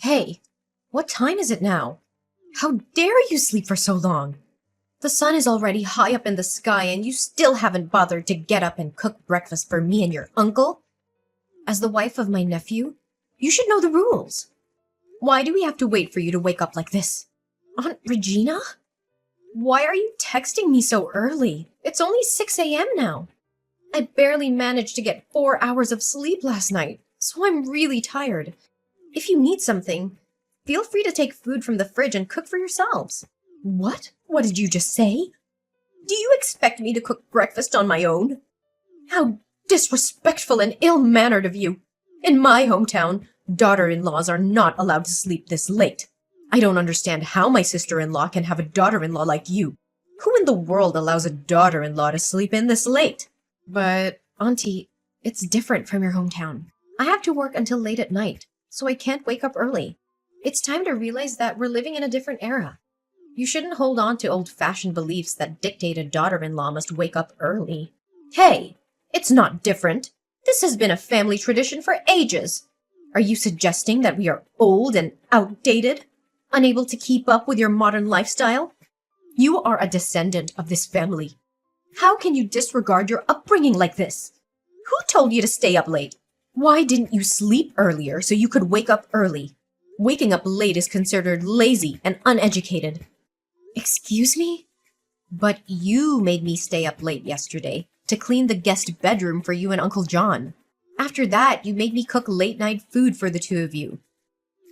Hey, what time is it now? How dare you sleep for so long? The sun is already high up in the sky and you still haven't bothered to get up and cook breakfast for me and your uncle? As the wife of my nephew, you should know the rules. Why do we have to wait for you to wake up like this? Aunt Regina? Why are you texting me so early? It's only 6 a.m. now. I barely managed to get 4 hours of sleep last night, so I'm really tired. If you need something, feel free to take food from the fridge and cook for yourselves. What? What did you just say? Do you expect me to cook breakfast on my own? How disrespectful and ill-mannered of you. In my hometown, daughter-in-laws are not allowed to sleep this late. I don't understand how my sister-in-law can have a daughter-in-law like you. Who in the world allows a daughter-in-law to sleep in this late? But, Auntie, it's different from your hometown. I have to work until late at night, so I can't wake up early. It's time to realize that we're living in a different era. You shouldn't hold on to old-fashioned beliefs that dictate a daughter-in-law must wake up early. Hey, it's not different. This has been a family tradition for ages. Are you suggesting that we are old and outdated? Unable to keep up with your modern lifestyle? You are a descendant of this family. How can you disregard your upbringing like this? Who told you to stay up late? Why didn't you sleep earlier so you could wake up early? Waking up late is considered lazy and uneducated. Excuse me? But you made me stay up late yesterday to clean the guest bedroom for you and Uncle John. After that, you made me cook late-night food for the two of you.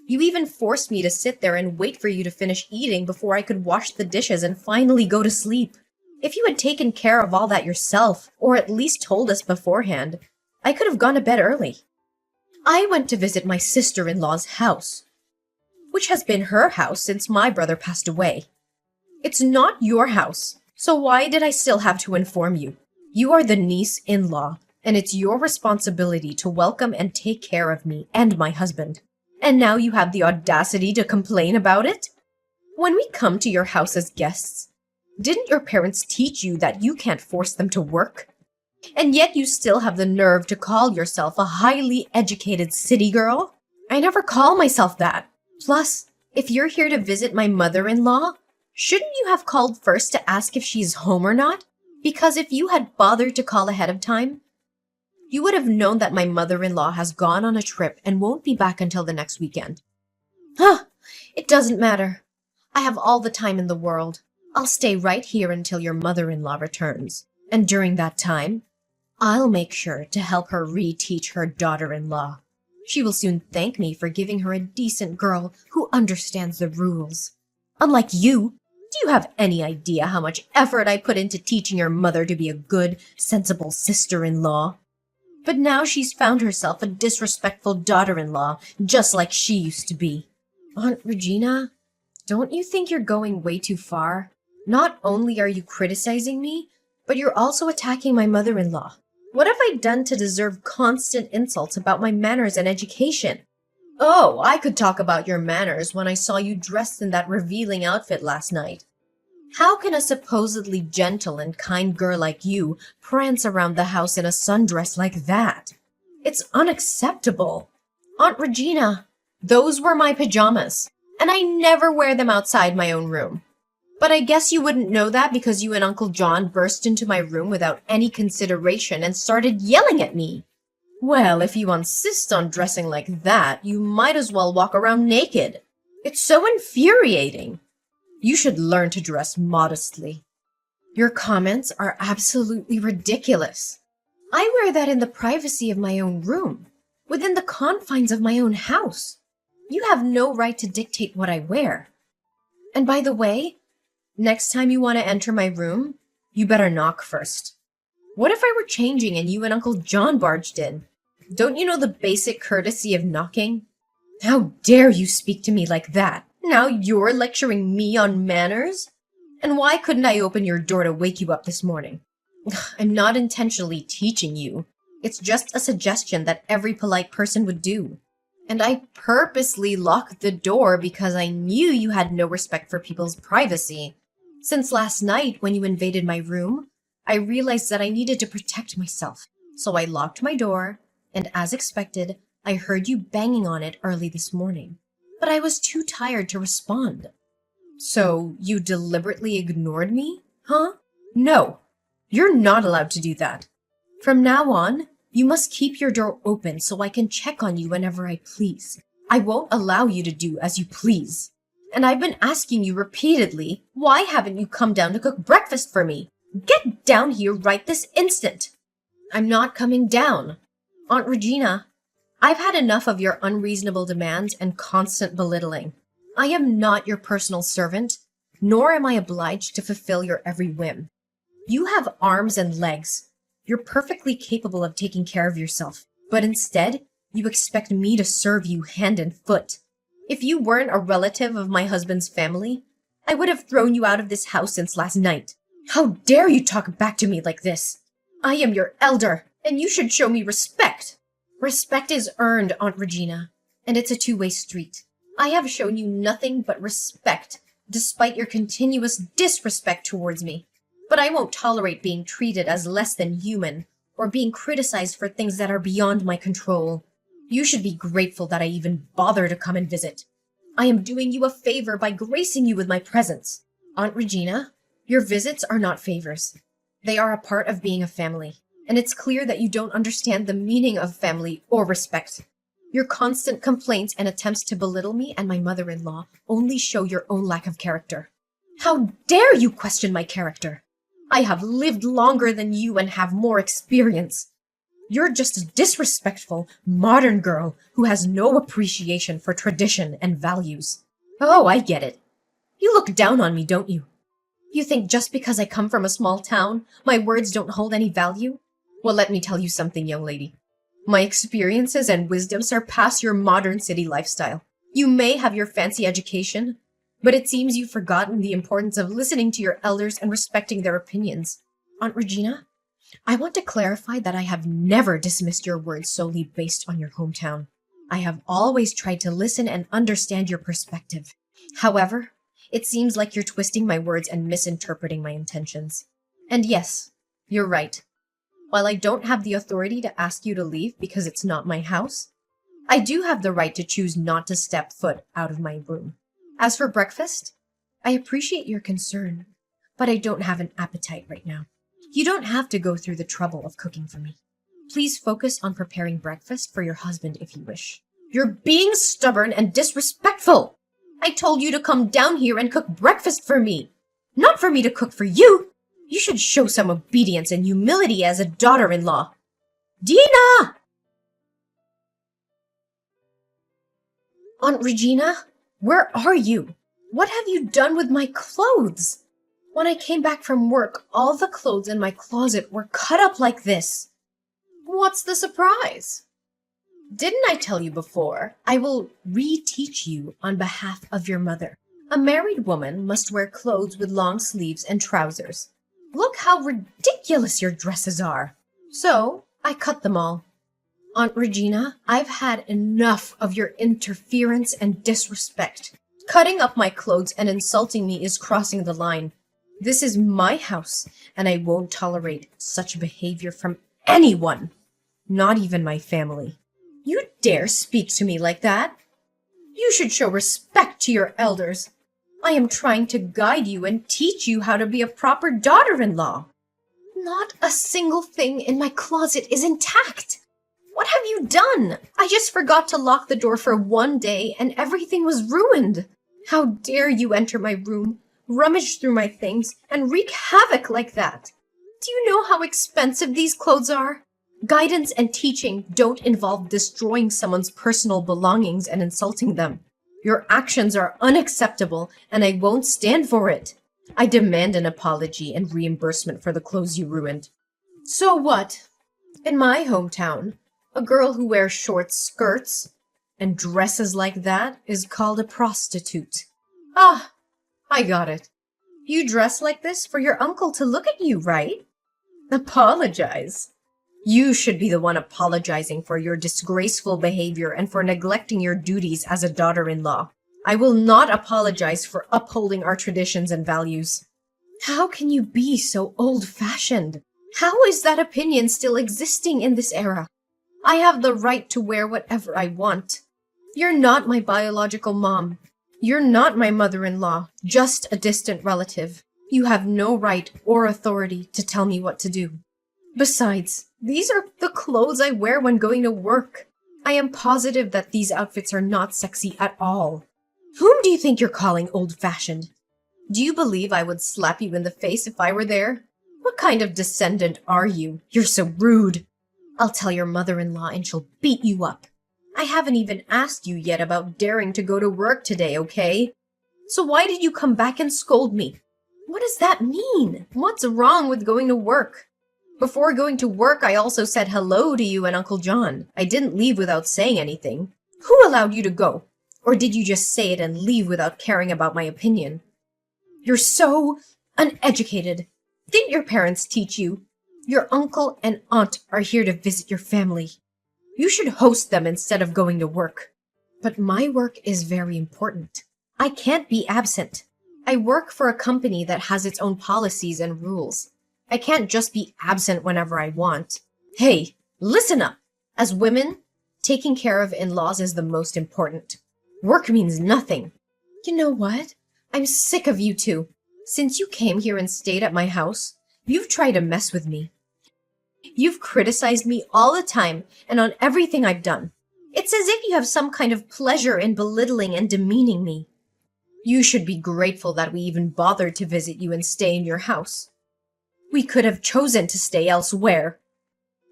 You even forced me to sit there and wait for you to finish eating before I could wash the dishes and finally go to sleep. If you had taken care of all that yourself, or at least told us beforehand, I could have gone to bed early. I went to visit my sister-in-law's house, which has been her house since my brother passed away. It's not your house, so why did I still have to inform you? You are the niece-in-law, and it's your responsibility to welcome and take care of me and my husband. And now you have the audacity to complain about it? When we come to your house as guests, didn't your parents teach you that you can't force them to work? And yet you still have the nerve to call yourself a highly educated city girl? I never call myself that. Plus, if you're here to visit my mother-in-law, shouldn't you have called first to ask if she's home or not? Because if you had bothered to call ahead of time, you would have known that my mother-in-law has gone on a trip and won't be back until the next weekend. Huh, it doesn't matter. I have all the time in the world. I'll stay right here until your mother-in-law returns. And during that time, I'll make sure to help her reteach her daughter-in-law. She will soon thank me for giving her a decent girl who understands the rules. Unlike you, do you have any idea how much effort I put into teaching your mother to be a good, sensible sister-in-law? But now she's found herself a disrespectful daughter-in-law, just like she used to be. Aunt Regina, don't you think you're going way too far? Not only are you criticizing me, but you're also attacking my mother-in-law. What have I done to deserve constant insults about my manners and education? Oh, I could talk about your manners when I saw you dressed in that revealing outfit last night. How can a supposedly gentle and kind girl like you prance around the house in a sundress like that? It's unacceptable. Aunt Regina, those were my pajamas, and I never wear them outside my own room. But I guess you wouldn't know that because you and Uncle John burst into my room without any consideration and started yelling at me. Well, if you insist on dressing like that, you might as well walk around naked. It's so infuriating. You should learn to dress modestly. Your comments are absolutely ridiculous. I wear that in the privacy of my own room, within the confines of my own house. You have no right to dictate what I wear. And by the way, next time you want to enter my room, you better knock first. What if I were changing and you and Uncle John barged in? Don't you know the basic courtesy of knocking? How dare you speak to me like that? Now you're lecturing me on manners? And why couldn't I open your door to wake you up this morning? I'm not intentionally teaching you. It's just a suggestion that every polite person would do. And I purposely locked the door because I knew you had no respect for people's privacy. Since last night, when you invaded my room, I realized that I needed to protect myself. So I locked my door, and as expected, I heard you banging on it early this morning. but I was too tired to respond. So, you deliberately ignored me? Huh? No, you're not allowed to do that. From now on, you must keep your door open so I can check on you whenever I please. I won't allow you to do as you please. And I've been asking you repeatedly, why haven't you come down to cook breakfast for me? Get down here right this instant. I'm not coming down. Aunt Regina, I've had enough of your unreasonable demands and constant belittling. I am not your personal servant, nor am I obliged to fulfill your every whim. You have arms and legs. You're perfectly capable of taking care of yourself, but instead, you expect me to serve you hand and foot. If you weren't a relative of my husband's family, I would have thrown you out of this house since last night. How dare you talk back to me like this? I am your elder, and you should show me respect. Respect is earned, Aunt Regina, and it's a two-way street. I have shown you nothing but respect, despite your continuous disrespect towards me. But I won't tolerate being treated as less than human, or being criticized for things that are beyond my control. You should be grateful that I even bother to come and visit. I am doing you a favor by gracing you with my presence. Aunt Regina, your visits are not favors. They are a part of being a family, and it's clear that you don't understand the meaning of family or respect. Your constant complaints and attempts to belittle me and my mother-in-law only show your own lack of character. How dare you question my character? I have lived longer than you and have more experience. You're just a disrespectful, modern girl who has no appreciation for tradition and values. Oh, I get it. You look down on me, don't you? You think just because I come from a small town, my words don't hold any value? Well, let me tell you something, young lady. My experiences and wisdom surpass your modern city lifestyle. You may have your fancy education, but it seems you've forgotten the importance of listening to your elders and respecting their opinions. Aunt Regina, I want to clarify that I have never dismissed your words solely based on your hometown. I have always tried to listen and understand your perspective. However, it seems like you're twisting my words and misinterpreting my intentions. And yes, you're right. While I don't have the authority to ask you to leave because it's not my house, I do have the right to choose not to step foot out of my room. As for breakfast, I appreciate your concern, but I don't have an appetite right now. You don't have to go through the trouble of cooking for me. Please focus on preparing breakfast for your husband if you wish. You're being stubborn and disrespectful! I told you to come down here and cook breakfast for me, not for me to cook for you! You should show some obedience and humility as a daughter-in-law. Dina! Aunt Regina, where are you? What have you done with my clothes? When I came back from work, all the clothes in my closet were cut up like this. What's the surprise? Didn't I tell you before? I will reteach you on behalf of your mother. A married woman must wear clothes with long sleeves and trousers. Look how ridiculous your dresses are. So, I cut them all. Aunt Regina, I've had enough of your interference and disrespect. Cutting up my clothes and insulting me is crossing the line. This is my house, and I won't tolerate such behavior from anyone, not even my family. You dare speak to me like that? You should show respect to your elders. I am trying to guide you and teach you how to be a proper daughter-in-law. Not a single thing in my closet is intact. What have you done? I just forgot to lock the door for one day and everything was ruined. How dare you enter my room, rummage through my things, and wreak havoc like that? Do you know how expensive these clothes are? Guidance and teaching don't involve destroying someone's personal belongings and insulting them. Your actions are unacceptable, and I won't stand for it. I demand an apology and reimbursement for the clothes you ruined. So what? In my hometown, a girl who wears short skirts and dresses like that is called a prostitute. Ah, I got it. You dress like this for your uncle to look at you, right? Apologize. You should be the one apologizing for your disgraceful behavior and for neglecting your duties as a daughter-in-law. I will not apologize for upholding our traditions and values. How can you be so old-fashioned? How is that opinion still existing in this era? I have the right to wear whatever I want. You're not my biological mom. You're not my mother-in-law, just a distant relative. You have no right or authority to tell me what to do. Besides, these are the clothes I wear when going to work. I am positive that these outfits are not sexy at all. Whom do you think you're calling old-fashioned? Do you believe I would slap you in the face if I were there? What kind of descendant are you? You're so rude. I'll tell your mother-in-law and she'll beat you up. I haven't even asked you yet about daring to go to work today, okay? So why did you come back and scold me? What does that mean? What's wrong with going to work? Before going to work, I also said hello to you and Uncle John. I didn't leave without saying anything. Who allowed you to go? Or did you just say it and leave without caring about my opinion? You're so uneducated. Didn't your parents teach you? Your uncle and aunt are here to visit your family. You should host them instead of going to work. But my work is very important. I can't be absent. I work for a company that has its own policies and rules. I can't just be absent whenever I want. Hey, listen up. As women, taking care of in-laws is the most important. Work means nothing. You know what? I'm sick of you two. Since you came here and stayed at my house, you've tried to mess with me. You've criticized me all the time and on everything I've done. It's as if you have some kind of pleasure in belittling and demeaning me. You should be grateful that we even bothered to visit you and stay in your house. We could have chosen to stay elsewhere.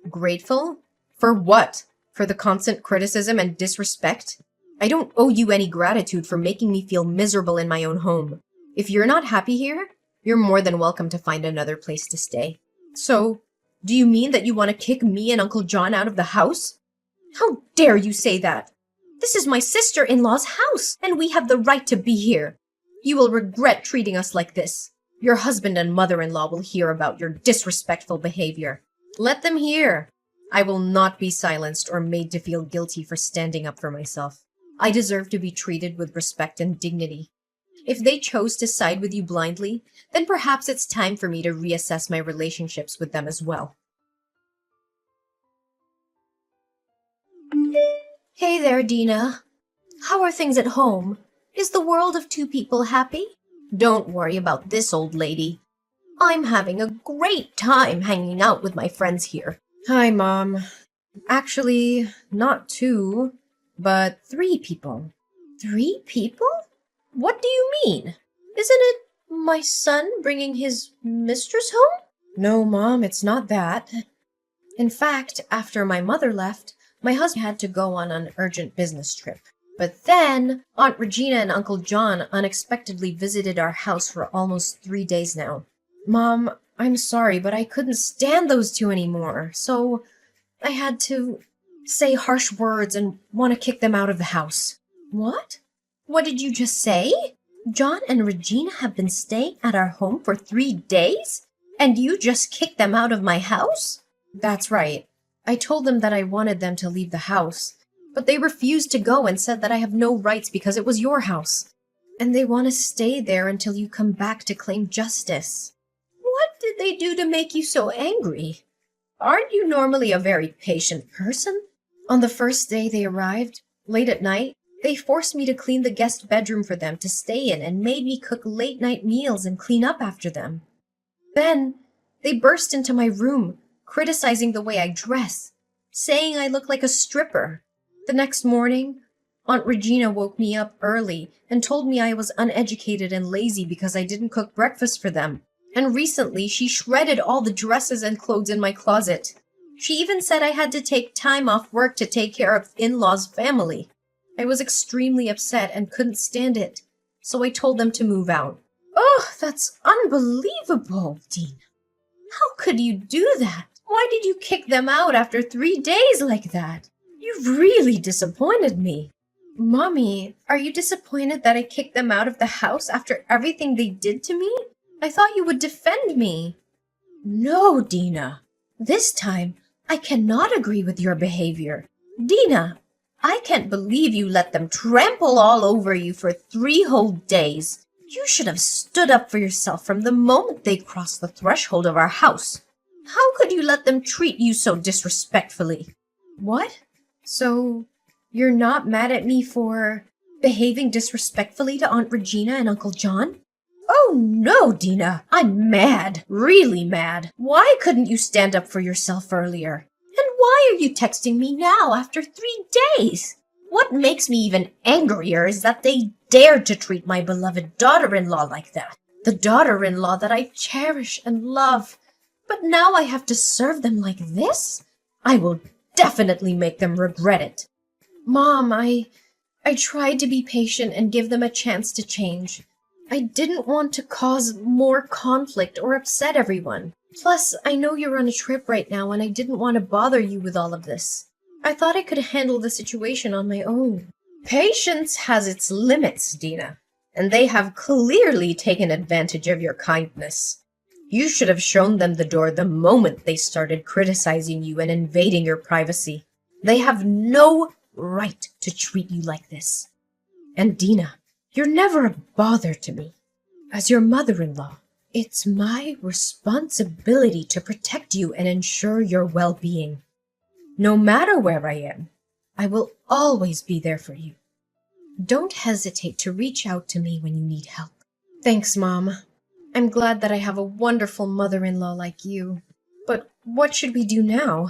Grateful? For what? For the constant criticism and disrespect? I don't owe you any gratitude for making me feel miserable in my own home. If you're not happy here, you're more than welcome to find another place to stay. So, do you mean that you want to kick me and Uncle John out of the house? How dare you say that? This is my sister-in-law's house, and we have the right to be here. You will regret treating us like this. Your husband and mother-in-law will hear about your disrespectful behavior. Let them hear. I will not be silenced or made to feel guilty for standing up for myself. I deserve to be treated with respect and dignity. If they chose to side with you blindly, then perhaps it's time for me to reassess my relationships with them as well. Hey there, Dina. How are things at home? Is the world of two people happy? Don't worry about this old lady. I'm having a great time hanging out with my friends here. Hi, Mom. Actually, not two, but 3 people. 3 people? What do you mean? Isn't it my son bringing his mistress home? No, Mom, it's not that. In fact, after my mother left, my husband had to go on an urgent business trip. But then, Aunt Regina and Uncle John unexpectedly visited our house for almost 3 days now. Mom, I'm sorry, but I couldn't stand those 2 anymore, so I had to say harsh words and want to kick them out of the house. What? What did you just say? John and Regina have been staying at our home for 3 days? And you just kicked them out of my house? That's right. I told them that I wanted them to leave the house, but they refused to go and said that I have no rights because it was your house. And they want to stay there until you come back to claim justice. What did they do to make you so angry? Aren't you normally a very patient person? On the first day they arrived, late at night, they forced me to clean the guest bedroom for them to stay in and made me cook late-night meals and clean up after them. Then, they burst into my room, criticizing the way I dress, saying I look like a stripper. The next morning, Aunt Regina woke me up early and told me I was uneducated and lazy because I didn't cook breakfast for them. And recently, she shredded all the dresses and clothes in my closet. She even said I had to take time off work to take care of in-laws' family. I was extremely upset and couldn't stand it, so I told them to move out. Oh, that's unbelievable, Dean. How could you do that? Why did you kick them out after 3 days like that? You've really disappointed me. Mommy, are you disappointed that I kicked them out of the house after everything they did to me? I thought you would defend me. No, Dina. This time, I cannot agree with your behavior. Dina, I can't believe you let them trample all over you for 3 whole days. You should have stood up for yourself from the moment they crossed the threshold of our house. How could you let them treat you so disrespectfully? What? So, You're not mad at me for behaving disrespectfully to Aunt Regina and Uncle John? Oh no, Dina, I'm mad, really mad. Why couldn't you stand up for yourself earlier? And why are you texting me now after 3 days? What makes me even angrier is that they dared to treat my beloved daughter-in-law like that. The daughter-in-law that I cherish and love. But now I have to serve them like this? I will definitely make them regret it. Mom, I tried to be patient and give them a chance to change. I didn't want to cause more conflict or upset everyone. Plus, I know you're on a trip right now and I didn't want to bother you with all of this. I thought I could handle the situation on my own. Patience has its limits, Dina, and they have clearly taken advantage of your kindness. You should have shown them the door the moment they started criticizing you and invading your privacy. They have no right to treat you like this. And Dina, you're never a bother to me. As your mother-in-law, it's my responsibility to protect you and ensure your well-being. No matter where I am, I will always be there for you. Don't hesitate to reach out to me when you need help. Thanks, Mom. I'm glad that I have a wonderful mother-in-law like you. But what should we do now?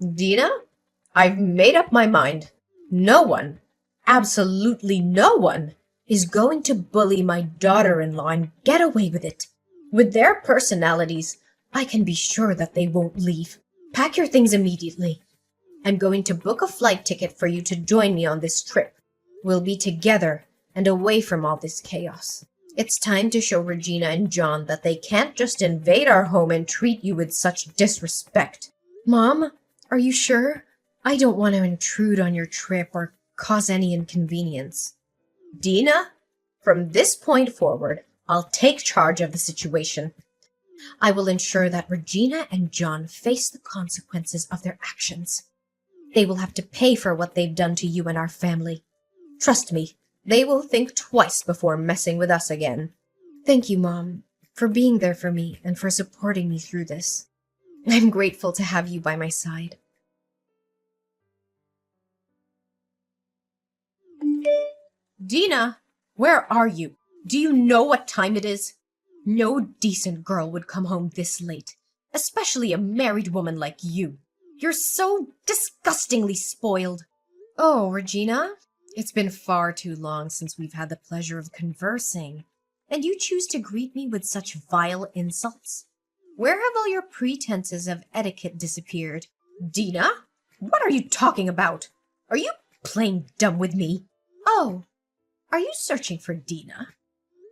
Dina, I've made up my mind. No one, absolutely no one, is going to bully my daughter-in-law and get away with it. With their personalities, I can be sure that they won't leave. Pack your things immediately. I'm going to book a flight ticket for you to join me on this trip. We'll be together and away from all this chaos. It's time to show Regina and John that they can't just invade our home and treat you with such disrespect. Mom, are you sure? I don't want to intrude on your trip or cause any inconvenience. Dina, from this point forward, I'll take charge of the situation. I will ensure that Regina and John face the consequences of their actions. They will have to pay for what they've done to you and our family. Trust me, they will think twice before messing with us again. Thank you, Mom, for being there for me and for supporting me through this. I'm grateful to have you by my side. Dina, where are you? Do you know what time it is? No decent girl would come home this late, especially a married woman like you. You're so disgustingly spoiled. Oh, Regina, it's been far too long since we've had the pleasure of conversing, and you choose to greet me with such vile insults? Where have all your pretenses of etiquette disappeared? Dina, what are you talking about? Are you playing dumb with me? Oh, are you searching for Dina?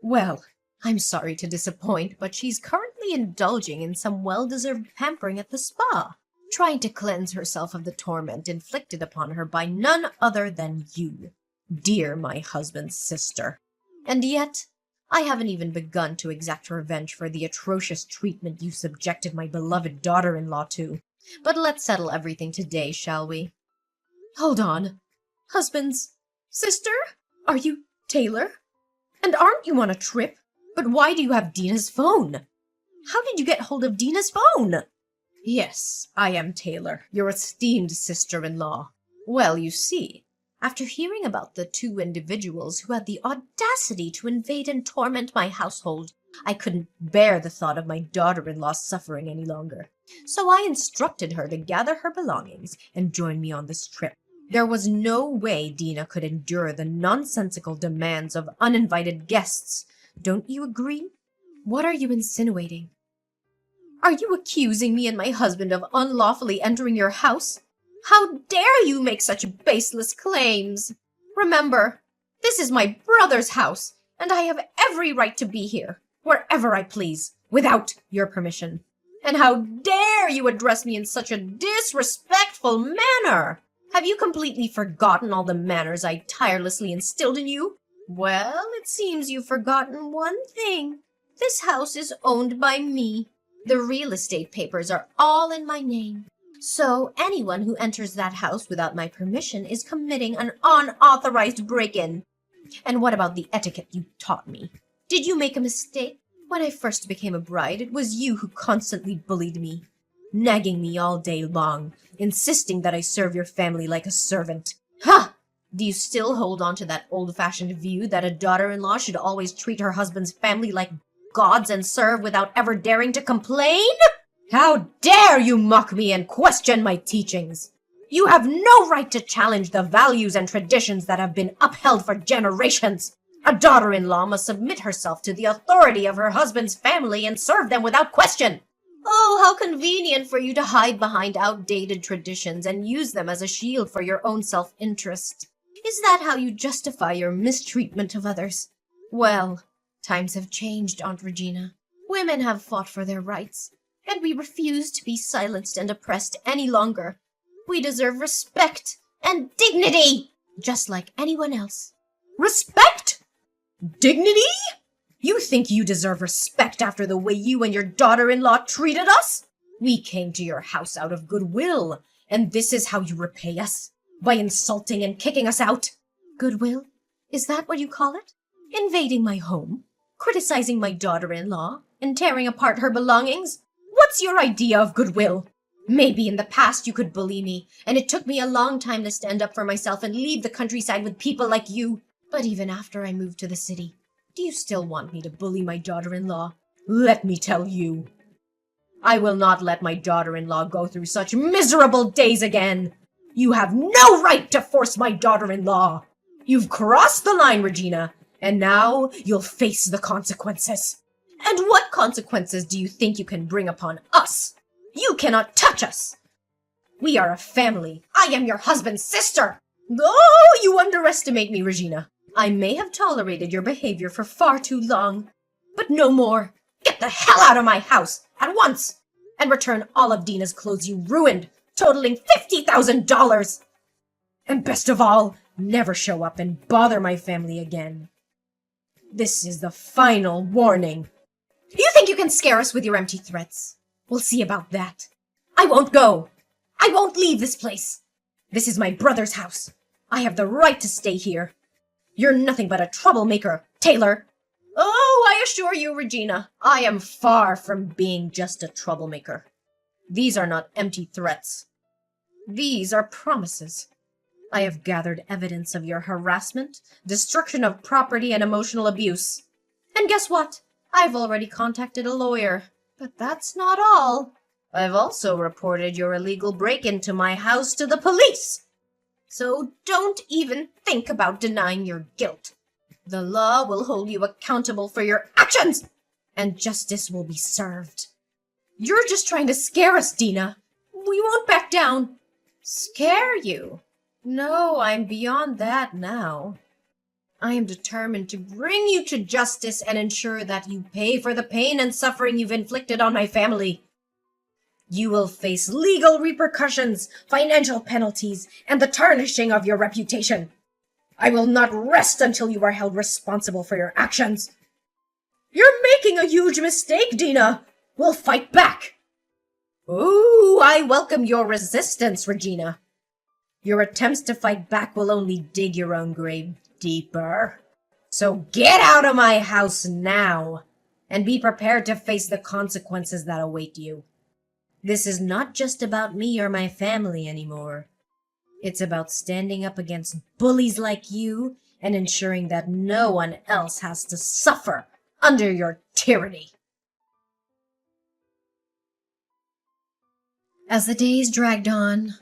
Well, I'm sorry to disappoint, but she's currently indulging in some well-deserved pampering at the spa, trying to cleanse herself of the torment inflicted upon her by none other than you, dear my husband's sister. And yet, I haven't even begun to exact revenge for the atrocious treatment you subjected my beloved daughter-in-law to. But let's settle everything today, shall we? Hold on. Husband's sister? Are you Taylor? And aren't you on a trip? But why do you have Dina's phone? How did you get hold of Dina's phone? Yes, I am Taylor, your esteemed sister-in-law. Well, you see, after hearing about the two individuals who had the audacity to invade and torment my household, I couldn't bear the thought of my daughter-in-law suffering any longer. So I instructed her to gather her belongings and join me on this trip. There was no way Dina could endure the nonsensical demands of uninvited guests. Don't you agree? What are you insinuating? Are you accusing me and my husband of unlawfully entering your house? How dare you make such baseless claims? Remember, this is my brother's house, and I have every right to be here, wherever I please, without your permission. And how dare you address me in such a disrespectful manner? Have you completely forgotten all the manners I tirelessly instilled in you? Well, it seems you've forgotten one thing. This house is owned by me. The real estate papers are all in my name. So anyone who enters that house without my permission is committing an unauthorized break-in. And what about the etiquette you taught me? Did you make a mistake? When I first became a bride, it was you who constantly bullied me, nagging me all day long, insisting that I serve your family like a servant. Ha! Do you still hold on to that old-fashioned view that a daughter-in-law should always treat her husband's family like gods and serve without ever daring to complain? How dare you mock me and question my teachings? You have no right to challenge the values and traditions that have been upheld for generations. A daughter-in-law must submit herself to the authority of her husband's family and serve them without question. Oh, how convenient for you to hide behind outdated traditions and use them as a shield for your own self-interest. Is that how you justify your mistreatment of others? Well, times have changed, Aunt Regina. Women have fought for their rights, and we refuse to be silenced and oppressed any longer. We deserve respect and dignity, just like anyone else. Respect? Dignity? You think you deserve respect after the way you and your daughter-in-law treated us? We came to your house out of goodwill, and this is how you repay us? By insulting and kicking us out? Goodwill? Is that what you call it? Invading my home? Criticizing my daughter-in-law? And tearing apart her belongings? What's your idea of goodwill? Maybe in the past you could bully me, and it took me a long time to stand up for myself and leave the countryside with people like you. But even after I moved to the city, do you still want me to bully my daughter-in-law? Let me tell you, I will not let my daughter-in-law go through such miserable days again. You have no right to force my daughter-in-law. You've crossed the line, Regina, and now you'll face the consequences. And what consequences do you think you can bring upon us? You cannot touch us. We are a family. I am your husband's sister. Oh, you underestimate me, Regina. I may have tolerated your behavior for far too long, but no more. Get the hell out of my house at once and return all of Dina's clothes you ruined, totaling $50,000. And best of all, never show up and bother my family again. This is the final warning. You think you can scare us with your empty threats? We'll see about that. I won't go. I won't leave this place. This is my brother's house. I have the right to stay here. You're nothing but a troublemaker, Taylor. Oh, I assure you, Regina, I am far from being just a troublemaker. These are not empty threats. These are promises. I have gathered evidence of your harassment, destruction of property, and emotional abuse. And guess what? I've already contacted a lawyer. But that's not all. I've also reported your illegal break-in to my house to the police. So don't even think about denying your guilt. The law will hold you accountable for your actions, and justice will be served. You're just trying to scare us, Dina. We won't back down. Scare you? No, I'm beyond that now. I am determined to bring you to justice and ensure that you pay for the pain and suffering you've inflicted on my family. You will face legal repercussions, financial penalties, and the tarnishing of your reputation. I will not rest until you are held responsible for your actions. You're making a huge mistake, Dina. We'll fight back. Ooh, I welcome your resistance, Regina. Your attempts to fight back will only dig your own grave deeper. So get out of my house now, and be prepared to face the consequences that await you. This is not just about me or my family anymore. It's about standing up against bullies like you and ensuring that no one else has to suffer under your tyranny. As the days dragged on,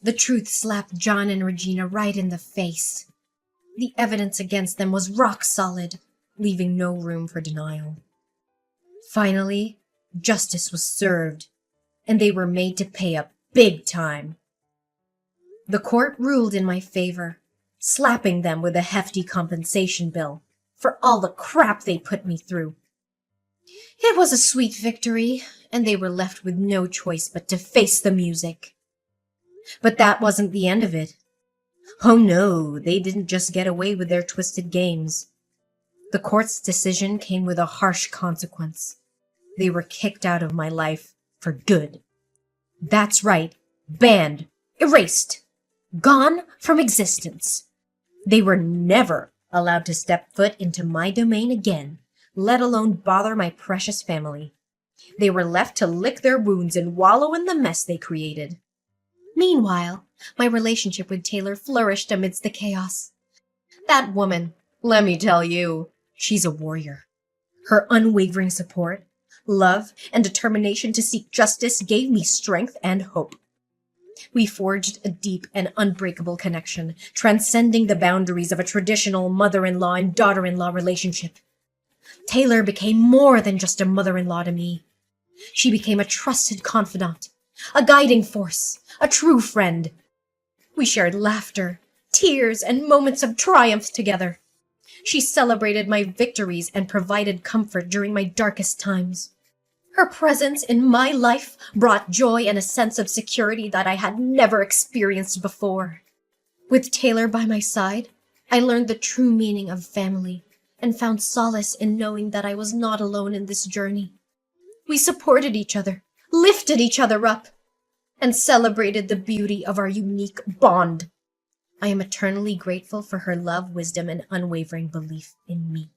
the truth slapped John and Regina right in the face. The evidence against them was rock solid, leaving no room for denial. Finally, justice was served, and they were made to pay up big time. The court ruled in my favor, slapping them with a hefty compensation bill for all the crap they put me through. It was a sweet victory, and they were left with no choice but to face the music. But that wasn't the end of it. Oh no, they didn't just get away with their twisted games. The court's decision came with a harsh consequence. They were kicked out of my life for good. That's right, banned, erased, gone from existence. They were never allowed to step foot into my domain again, let alone bother my precious family. They were left to lick their wounds and wallow in the mess they created. Meanwhile, My relationship with Taylor flourished amidst the chaos. That woman, let me tell you, she's a warrior. Her unwavering support, love, and determination to seek justice gave me strength and hope. We forged a deep and unbreakable connection, transcending the boundaries of a traditional mother-in-law and daughter-in-law relationship. Taylor became more than just a mother-in-law to me. She became a trusted confidant, a guiding force, a true friend. We shared laughter, tears, and moments of triumph together. She celebrated my victories and provided comfort during my darkest times. Her presence in my life brought joy and a sense of security that I had never experienced before. With Taylor by my side, I learned the true meaning of family and found solace in knowing that I was not alone in this journey. We supported each other, lifted each other up, and celebrated the beauty of our unique bond. I am eternally grateful for her love, wisdom, and unwavering belief in me.